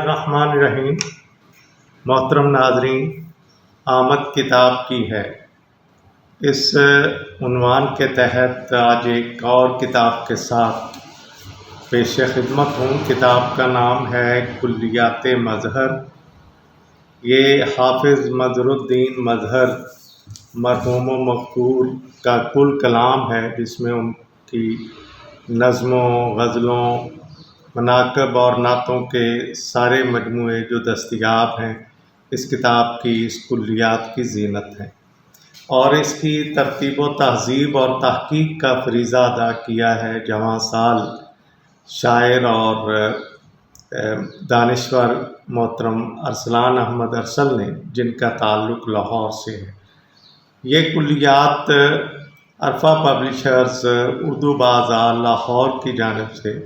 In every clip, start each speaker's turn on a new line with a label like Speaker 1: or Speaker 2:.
Speaker 1: الرحمن الرحیم۔ محترم ناظرین، آمد کتاب کی ہے، اس عنوان کے تحت آج ایک اور کتاب کے ساتھ پیش خدمت ہوں۔ کتاب کا نام ہے کلیات مظہر۔ یہ حافظ مظہر الدین مظہر مرحوم و مغفور کا کل کلام ہے، جس میں ان کی نظموں، غزلوں، مناقب اور نعتوں کے سارے مجموعے جو دستیاب ہیں اس کتاب کی، اس کلیات کی زینت ہیں، اور اس کی ترتیب و تہذیب اور تحقیق کا فریضہ ادا کیا ہے جواں سال شاعر اور دانشور محترم ارسلان احمد ارسل نے، جن کا تعلق لاہور سے ہے۔ یہ کلیات عرفہ پبلشرز اردو بازار لاہور کی جانب سے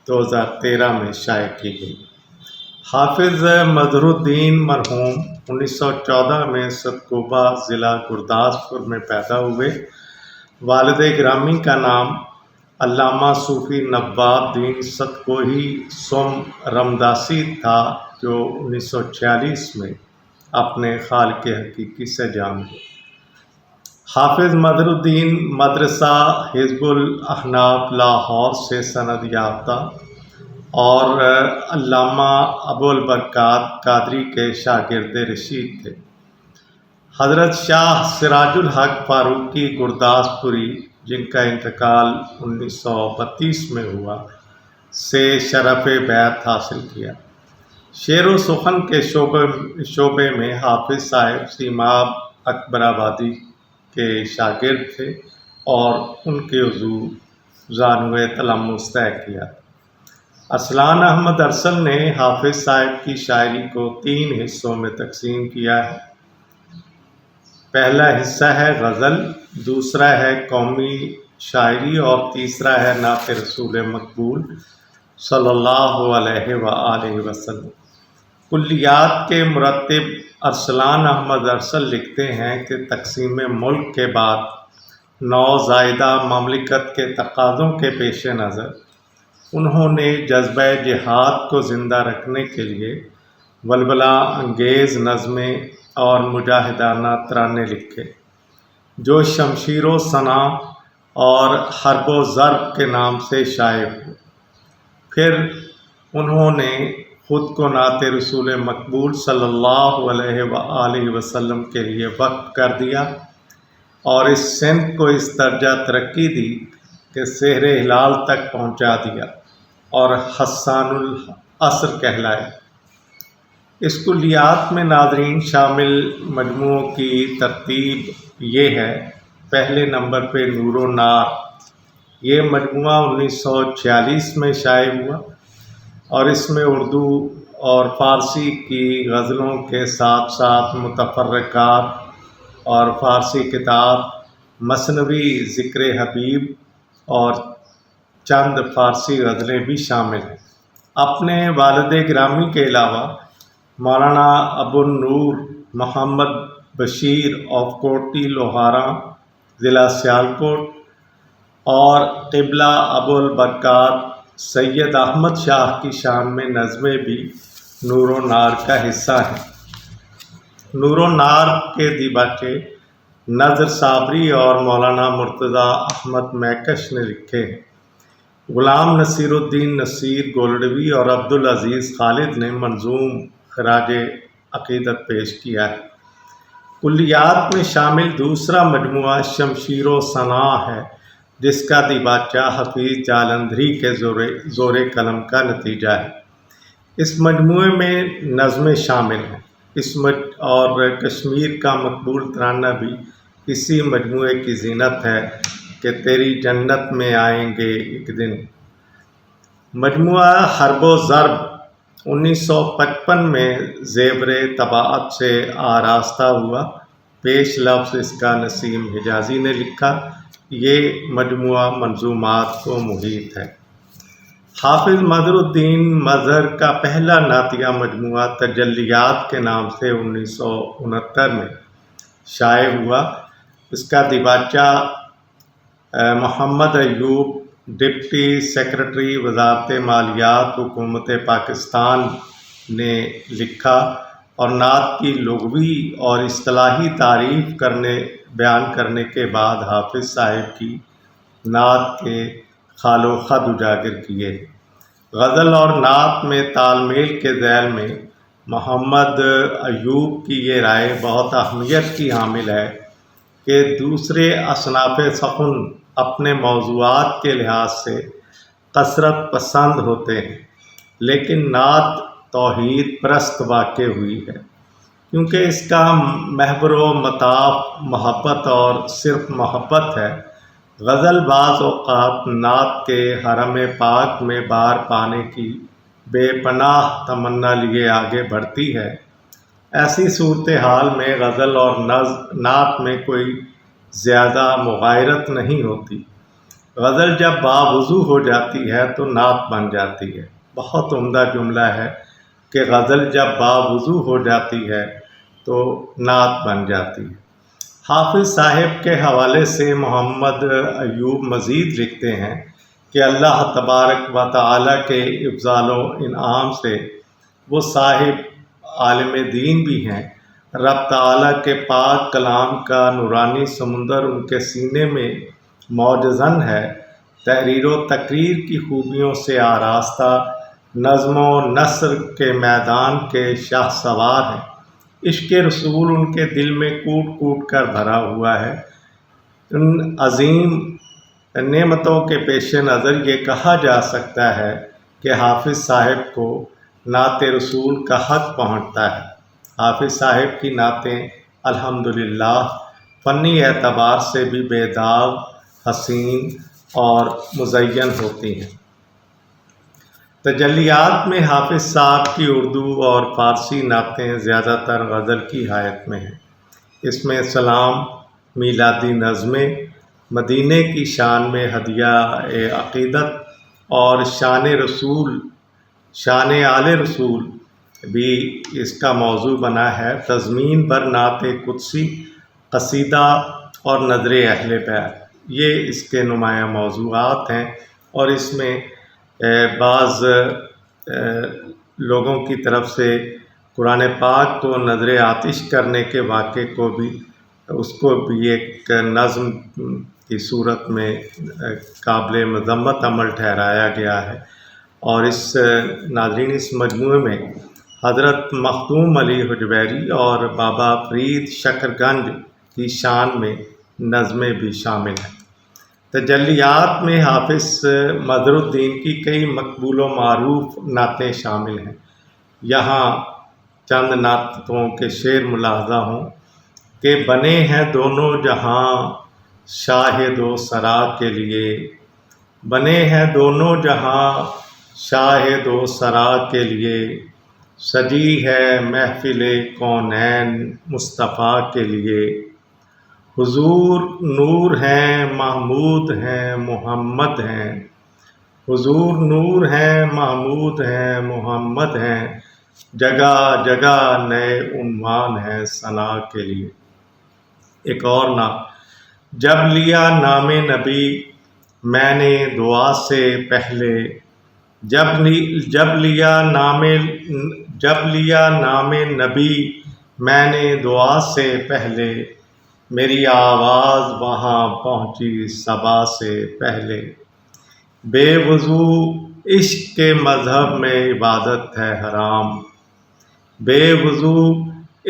Speaker 1: 2013 میں شائع کی گئی۔ حافظ مظہر الدین مرحوم 1914 میں سدکوبہ ضلع گرداسپور میں پیدا ہوئے۔ والد گرامی کا نام علامہ صوفی نواب دین سدکوہی سم رمداسی تھا، جو 1946 میں اپنے خالق حقیقی سے جان ہوئے۔ حافظ مظہر الدین مدرسہ حزب الاحناف لاہور سے سند یافتہ اور علامہ ابوالبرکات قادری کے شاگرد رشید تھے۔ حضرت شاہ سراج الحق فاروقی گرداسپوری، جن کا انتقال 1932 میں ہوا، سے شرف بیعت حاصل کیا۔ شعر و سخن کے شعبے میں حافظ صاحب سیماب اکبر آبادی کے شاگرد تھے اور ان کے حضور زانوِ تلمس طے کیا۔ ارسلان احمد ارسل نے حافظ صاحب کی شاعری کو 3 حصوں میں تقسیم کیا ہے۔ پہلا حصہ ہے غزل، دوسرا ہے قومی شاعری اور تیسرا ہے نعت رسول مقبول صلی اللہ علیہ وآلہ وسلم۔ کلیات کے مرتب ارسلان احمد ارسل لکھتے ہیں کہ تقسیم ملک کے بعد نوزائیدہ مملکت کے تقاضوں کے پیش نظر انہوں نے جذبہ جہاد کو زندہ رکھنے کے لیے ولولہ انگیز نظمیں اور مجاہدانہ ترانے لکھے، جو شمشیر و سنا اور حرب و ضرب کے نام سے شائع ہوئے۔ پھر انہوں نے خود کو نعت رسول مقبول صلی اللہ علیہ وآلہ وسلم کے لیے وقف کر دیا اور اس سمت کو اس درجہ ترقی دی کہ سحر ہلال تک پہنچا دیا اور حسان العصر کہلائے۔ اس کلیات میں ناظرین شامل مجموعوں کی ترتیب یہ ہے۔ پہلے نمبر پہ نور و نار، یہ مجموعہ 1946 میں شائع ہوا اور اس میں اردو اور فارسی کی غزلوں کے ساتھ ساتھ متفرقات اور فارسی کتاب، مثنوی ذکر حبیب اور چند فارسی غزلیں بھی شامل ہیں۔ اپنے والد گرامی کے علاوہ مولانا ابو النور محمد بشیر آف کوٹی لوہارا ضلع سیالکوٹ اور قبلہ ابوالبرکات سید احمد شاہ کی شان میں نظمیں بھی نور و نار کا حصہ ہیں۔ نور و نار کے دیباچے نذر صابری اور مولانا مرتضیٰ احمد میکش نے لکھے ہیں۔ غلام نصیر الدین نصیر گولڈوی اور عبدالعزیز خالد نے منظوم خراج عقیدت پیش کیا ہے۔ کلیات میں شامل دوسرا مجموعہ شمشیر و سنا ہے، جس کا دیباچہ حفیظ جالندھری کے زور قلم کا نتیجہ ہے۔ اس مجموعے میں نظمیں شامل ہیں اور کشمیر کا مقبول ترانہ بھی اسی مجموعے کی زینت ہے کہ تیری جنت میں آئیں گے ایک دن۔ مجموعہ حرب و ضرب 1955 میں زیور طباعت سے آراستہ ہوا۔ پیش لفظ اس کا نسیم حجازی نے لکھا۔ یہ مجموعہ منظومات کو محیط ہے۔ حافظ مظہر الدین مظہر کا پہلا نعتیہ مجموعہ تجلیات کے نام سے 1969 میں شائع ہوا۔ اس کا دیباچہ محمد ایوب ڈپٹی سیکرٹری وزارت مالیات حکومت پاکستان نے لکھا اور نعت کی لغوی اور اصطلاحی تعریف بیان کرنے کے بعد حافظ صاحب کی نعت کے خال و خد اجاگر کیے۔ غزل اور نعت میں تال میل کے ذیل میں محمد ایوب کی یہ رائے بہت اہمیت کی حامل ہے کہ دوسرے اصناف سخن اپنے موضوعات کے لحاظ سے کثرت پسند ہوتے ہیں، لیکن نعت توحید پرست واقع ہوئی ہے، کیونکہ اس کا محور و مطاف محبت اور صرف محبت ہے۔ غزل بعض اوقات نعت کے حرم پاک میں بار پانے کی بے پناہ تمنا لیے آگے بڑھتی ہے۔ ایسی صورتحال میں غزل اور نعت میں کوئی زیادہ مغایرت نہیں ہوتی۔ غزل جب باوضو ہو جاتی ہے تو نعت بن جاتی ہے۔ بہت عمدہ جملہ ہے کہ غزل جب باوضو ہو جاتی ہے تو نعت بن جاتی ہے۔ حافظ صاحب کے حوالے سے محمد ایوب مزید لکھتے ہیں کہ اللہ تبارک و تعالیٰ کے افضال و انعام سے وہ صاحب عالم دین بھی ہیں۔ رب تعالیٰ کے پاک کلام کا نورانی سمندر ان کے سینے میں موجزن ہے۔ تحریر و تقریر کی خوبیوں سے آراستہ نظم و نثر کے میدان کے شاہ سوار ہیں۔ عشق رسول ان کے دل میں کوٹ کوٹ کر بھرا ہوا ہے۔ ان عظیم نعمتوں کے پیش نظر یہ کہا جا سکتا ہے کہ حافظ صاحب کو نعت رسول کا حق پہنچتا ہے۔ حافظ صاحب کی نعتیں الحمدللہ فنی اعتبار سے بھی بے داغ، حسین اور مزین ہوتی ہیں۔ تجلیات میں حافظ صاحب کی اردو اور فارسی نعتیں زیادہ تر غزل کی حیت میں ہیں۔ اس میں سلام، میلادی نظمیں، مدینے کی شان میں ہدیہ عقیدت اور شان آل رسول بھی اس کا موضوع بنا ہے۔ تضمین بر نعت قدسی، قصیدہ اور نظر اہل بیت یہ اس کے نمایاں موضوعات ہیں، اور اس میں بعض لوگوں کی طرف سے قرآن پاک کو نظر آتش کرنے کے واقعے کو بھی ایک نظم کی صورت میں قابل مذمت عمل ٹھہرایا گیا ہے۔ اور ناظرین اس مجموعے میں حضرت مخدوم علی حجویری اور بابا فرید شکرگنج کی شان میں نظمیں بھی شامل ہیں۔ تجلیات میں حافظ مظہر الدین کی کئی مقبول و معروف نعتیں شامل ہیں۔ یہاں چند نعتوں کے شعر ملاحظہ ہوں کہ بنے ہیں دونوں جہاں شاہد و سرا کے لیے، بنے ہیں دونوں جہاں شاہد و سرا کے لیے، سجی ہے محفل کونین مصطفیٰ کے لیے، حضور نور ہیں محمود ہیں محمد ہیں، حضور نور ہیں محمود ہیں محمد ہیں، جگہ جگہ نئے عنوان ہیں ثنا کے لیے۔ ایک اور نعت: جب لیا نام نبی میں نے دعا سے پہلے، جب لیا نام نبی میں نے دعا سے پہلے، میری آواز وہاں پہنچی صبا سے پہلے، بے وضو عشق کے مذہب میں عبادت ہے حرام، بے وضو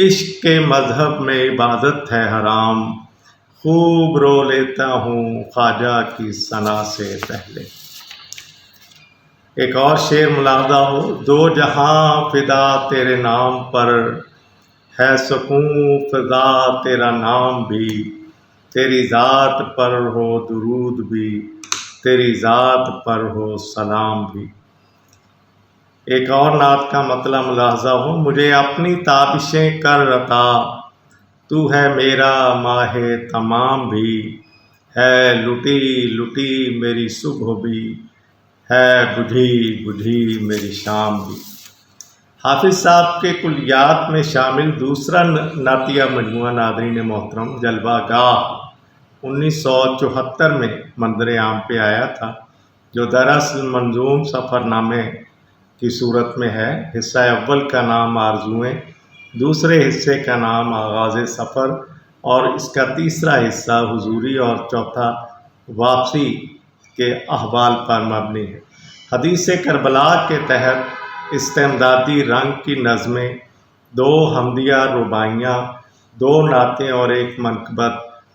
Speaker 1: عشق کے مذہب میں عبادت ہے حرام، خوب رو لیتا ہوں خواجہ کی ثنا سے پہلے۔ ایک اور شعر ملاحظہ ہو: دو جہاں فدا تیرے نام پر، ہے سکون فضا تیرا نام بھی، تیری ذات پر ہو درود بھی، تیری ذات پر ہو سلام بھی۔ ایک اور نعت کا مطلب ملاحظہ ہو: مجھے اپنی تابشیں کر عطا، تو ہے میرا ماہ تمام بھی، ہے لٹی لٹی میری صبح بھی، ہے بجھی بجھی میری شام بھی۔ حافظ صاحب کے کلیات میں شامل دوسرا نعتیہ مجموعہ ناظرین محترم جلوہ گاہ 1974 میں منظر عام پہ آیا تھا، جو دراصل منظوم سفر نامے کی صورت میں ہے۔ حصہ اول کا نام آرزوئیں، دوسرے حصے کا نام آغاز سفر، اور اس کا تیسرا حصہ حضوری اور چوتھا واپسی کے احوال پر مبنی ہے۔ حدیث کربلا کے تحت استمدادی رنگ کی نظمیں، 2 حمدیہ رباعیاں، 2 نعتیں اور 1 منقبت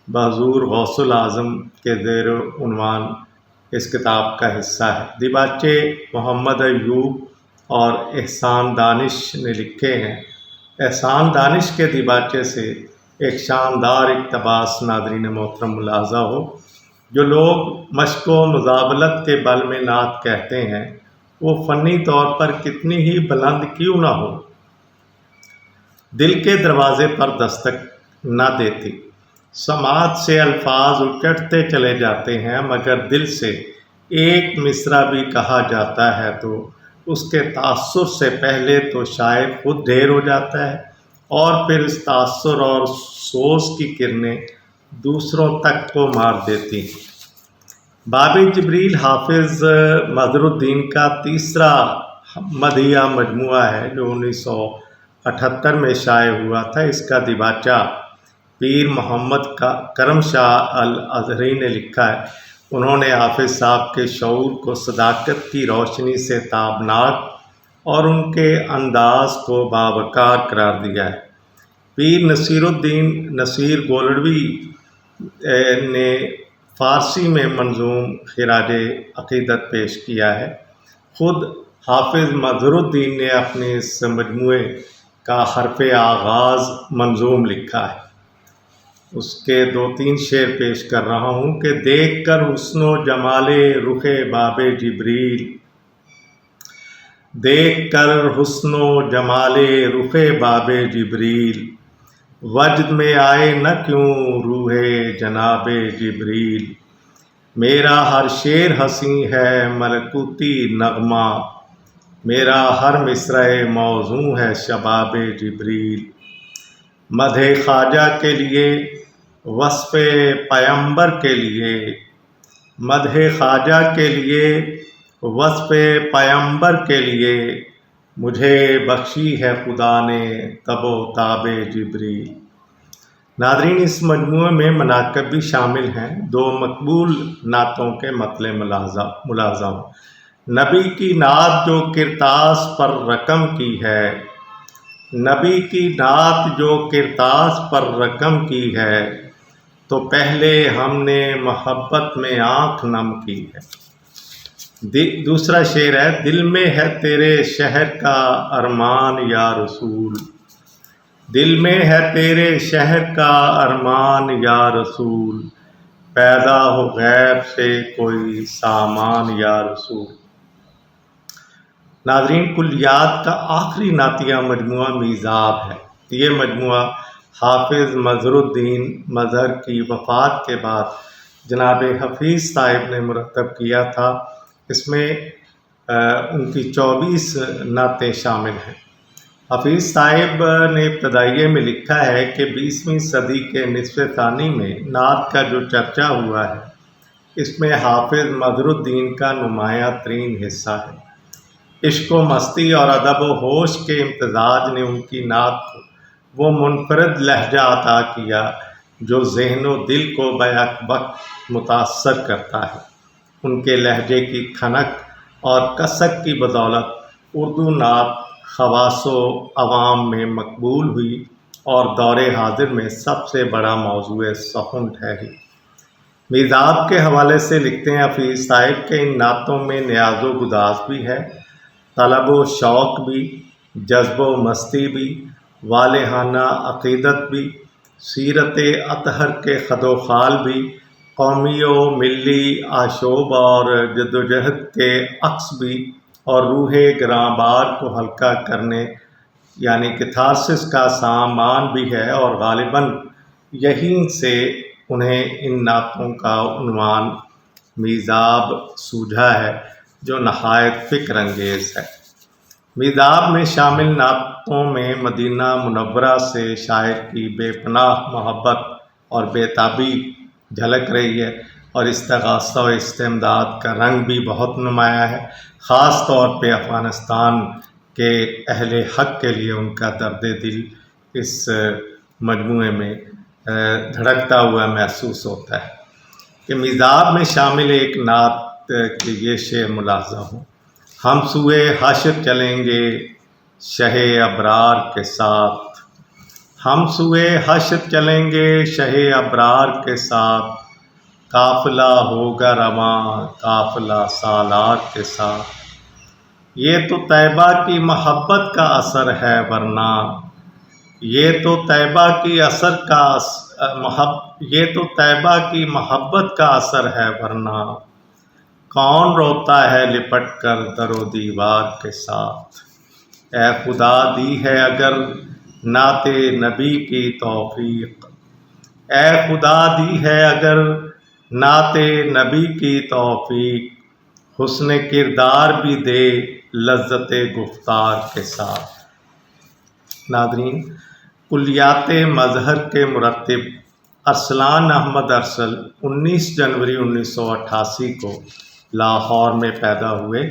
Speaker 1: بحضور غوث الاعظم کے زیر عنوان اس کتاب کا حصہ ہے۔ دیباچے محمد ایوب اور احسان دانش نے لکھے ہیں۔ احسان دانش کے دیباچے سے ایک شاندار اقتباس ناظرین محترم ملاحظہ ہو۔ جو لوگ مشق و مزاولت کے بل میں نعت کہتے ہیں، وہ فنی طور پر کتنی ہی بلند کیوں نہ ہو، دل کے دروازے پر دستک نہ دیتی۔ سماعت سے الفاظ اچٹتے چلے جاتے ہیں، مگر دل سے ایک مصرع بھی کہا جاتا ہے تو اس کے تاثر سے پہلے تو شاعر خود ڈھیر ہو جاتا ہے، اور پھر اس تاثر اور سوز کی کرنیں دوسروں تک کو مار دیتی ہیں۔ باب جبریل حافظ مظہر الدین کا تیسرا مدحیہ مجموعہ ہے، جو 1978 میں شائع ہوا تھا۔ اس کا دیباچہ پیر محمد کرم شاہ الازہری نے لکھا ہے۔ انہوں نے حافظ صاحب کے شعور کو صداقت کی روشنی سے تابناک اور ان کے انداز کو باوقار قرار دیا ہے۔ پیر نصیر الدین نصیر گولڑوی نے فارسی میں منظوم خراج عقیدت پیش کیا ہے۔ خود حافظ مظہر الدین نے اپنے اس مجموعے کا حرف آغاز منظوم لکھا ہے۔ اس کے 2-3 شعر پیش کر رہا ہوں کہ دیکھ کر حسن و جمال رخ باب جبریل، دیکھ کر حسن و جمال رخ باب جبریل، وجد میں آئے نہ کیوں روح جناب جبریل، میرا ہر شعر حسین ہے ملکوتی نغمہ، میرا ہر مصرع موزوں ہے شباب جبریل، مدح خواجہ کے لیے وصف پیمبر کے لیے، مدح خواجہ کے لیے وصف پیمبر کے لیے، مجھے بخشی ہے خدا نے تب و تاب جبریل۔ ناظرین، اس مجموعے میں مناقب بھی شامل ہیں۔ 2 مقبول نعتوں کے مطلع ملاحظہ ہوں۔ نبی کی نعت جو کرتاس پر رقم کی ہے، نبی کی نعت جو کرتاس پر رقم کی ہے، تو پہلے ہم نے محبت میں آنکھ نم کی ہے۔ دوسرا شعر ہے، دل میں ہے تیرے شہر کا ارمان یا رسول، دل میں ہے تیرے شہر کا ارمان یا رسول، پیدا ہو غیب سے کوئی سامان یا رسول۔ ناظرین، کلیات کا آخری نعتیہ مجموعہ میزاب ہے۔ یہ مجموعہ حافظ مظہر الدین مظہر کی وفات کے بعد جناب حفیظ صاحب نے مرتب کیا تھا۔ اس میں ان کی 24 نعتیں شامل ہیں۔ حفیظ صاحب نے ابتدائیے میں لکھا ہے کہ 20ویں صدی کے نصف ثانی میں نعت کا جو چرچا ہوا ہے، اس میں حافظ مظہر الدین کا نمایاں ترین حصہ ہے۔ عشق و مستی اور ادب و ہوش کے امتزاج نے ان کی نعت کو وہ منفرد لہجہ عطا کیا جو ذہن و دل کو بیک وقت متاثر کرتا ہے۔ ان کے لہجے کی کھنک اور کسک کی بدولت اردو نعت خواص و عوام میں مقبول ہوئی اور دور حاضر میں سب سے بڑا موضوع سخن ٹھہری۔ میزاب کے حوالے سے لکھتے ہیں حفیظ صاحب کہ ان نعتوں میں نیاز و گداز بھی ہے، طلب و شوق بھی، جذب و مستی بھی، والہانہ عقیدت بھی، سیرت اطہر کے خد و خال بھی، قومی و ملی آشوب اور جدوجہد کے عکس بھی، اور روح گراں بار کو ہلکا کرنے یعنی کیتھارسس کا سامان بھی ہے، اور غالباً یہیں سے انہیں ان نعتوں کا عنوان میزاب سوجھا ہے، جو نہایت فکر انگیز ہے۔ میزاب میں شامل نعتوں میں مدینہ منورہ سے شاعر کی بے پناہ محبت اور بے تابی جھلک رہی ہے۔ اور استغاثہ و استمداد کا رنگ بھی بہت نمایاں ہے، خاص طور پہ افغانستان کے اہل حق کے لیے ان کا درد دل اس مجموعے میں دھڑکتا ہوا محسوس ہوتا ہے کہ میزاب میں شامل ایک نعت کے یہ شعر ملاحظہ ہوں: ہم سوئے حشر چلیں گے شہ ابرار کے ساتھ، ہم سوئے حشر چلیں گے شہ ابرار کے ساتھ، قافلہ ہوگا رواں قافلہ سالار کے ساتھ، یہ تو طیبہ کی محبت کا اثر ہے ورنہ، یہ تو طیبہ کی یہ تو طیبہ کی محبت کا اثر ہے ورنہ، کون روتا ہے لپٹ کر در و دیوار کے ساتھ، اے خدا دی ہے اگر نعت نبی کی توفیق، اے خدا دی ہے اگر نعت نبی کی توفیق، حسن کردار بھی دے لذت گفتار کے ساتھ۔ ناظرین، کلیات مظہر کے مرتب ارسلان احمد ارسل 19 جنوری 1988 کو لاہور میں پیدا ہوئے۔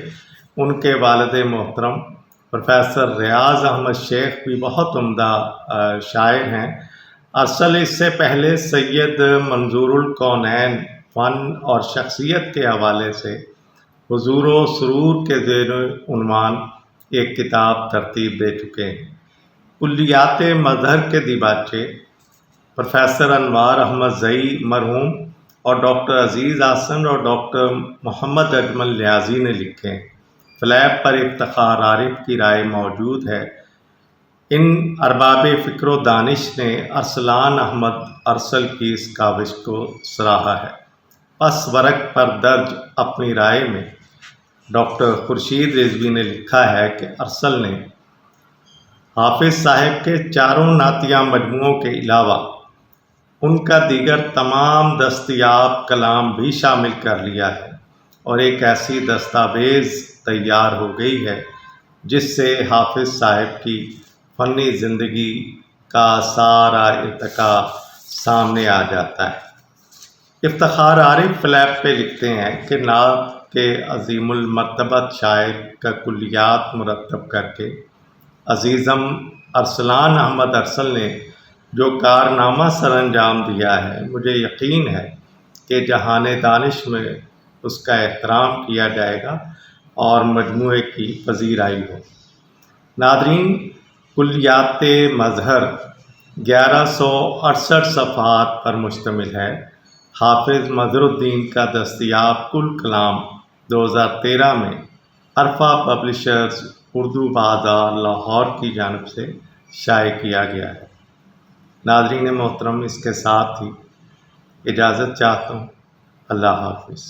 Speaker 1: ان کے والد محترم پروفیسر ریاض احمد شیخ بھی بہت عمدہ شاعر ہیں۔ ارسل اس سے پہلے سید منظور الکونین فن اور شخصیت کے حوالے سے حضور و سرور کے زیر عنوان ایک کتاب ترتیب دے چکے ہیں۔ کلیات مظہر کے دیباچے پروفیسر انوار احمد زئی مرحوم اور ڈاکٹر عزیز احسن اور ڈاکٹر محمد اجمل نیازی نے لکھے ہیں۔ فلیب پر افتخار عارف کی رائے موجود ہے۔ ان ارباب فکر و دانش نے ارسلان احمد ارسل کی اس کاوش کو سراہا ہے۔ پس ورق پر درج اپنی رائے میں ڈاکٹر خورشید رضوی نے لکھا ہے کہ ارسل نے حافظ صاحب کے چاروں نعتیہ مجموعوں کے علاوہ ان کا دیگر تمام دستیاب کلام بھی شامل کر لیا ہے اور ایک ایسی دستاویز تیار ہو گئی ہے جس سے حافظ صاحب کی فنی زندگی کا سارا ارتقا سامنے آ جاتا ہے۔ افتخار عارف فلیب پہ لکھتے ہیں کہ نعت کے عظیم المرتبت شاعر کا کلیات مرتب کر کے عزیزم ارسلان احمد ارسل نے جو کارنامہ سر انجام دیا ہے، مجھے یقین ہے کہ جہان دانش میں اس کا احترام کیا جائے گا اور مجموعے کی پذیرائی ہو۔ ناظرین، کلیات مظہر 1168 صفحات پر مشتمل ہے۔ حافظ مظہر الدین کا دستیاب کل کلام 2013 میں عرفہ پبلشرز اردو بازار لاہور کی جانب سے شائع کیا گیا ہے۔ ناظرین محترم، اس کے ساتھ ہی اجازت چاہتا ہوں۔ اللہ حافظ۔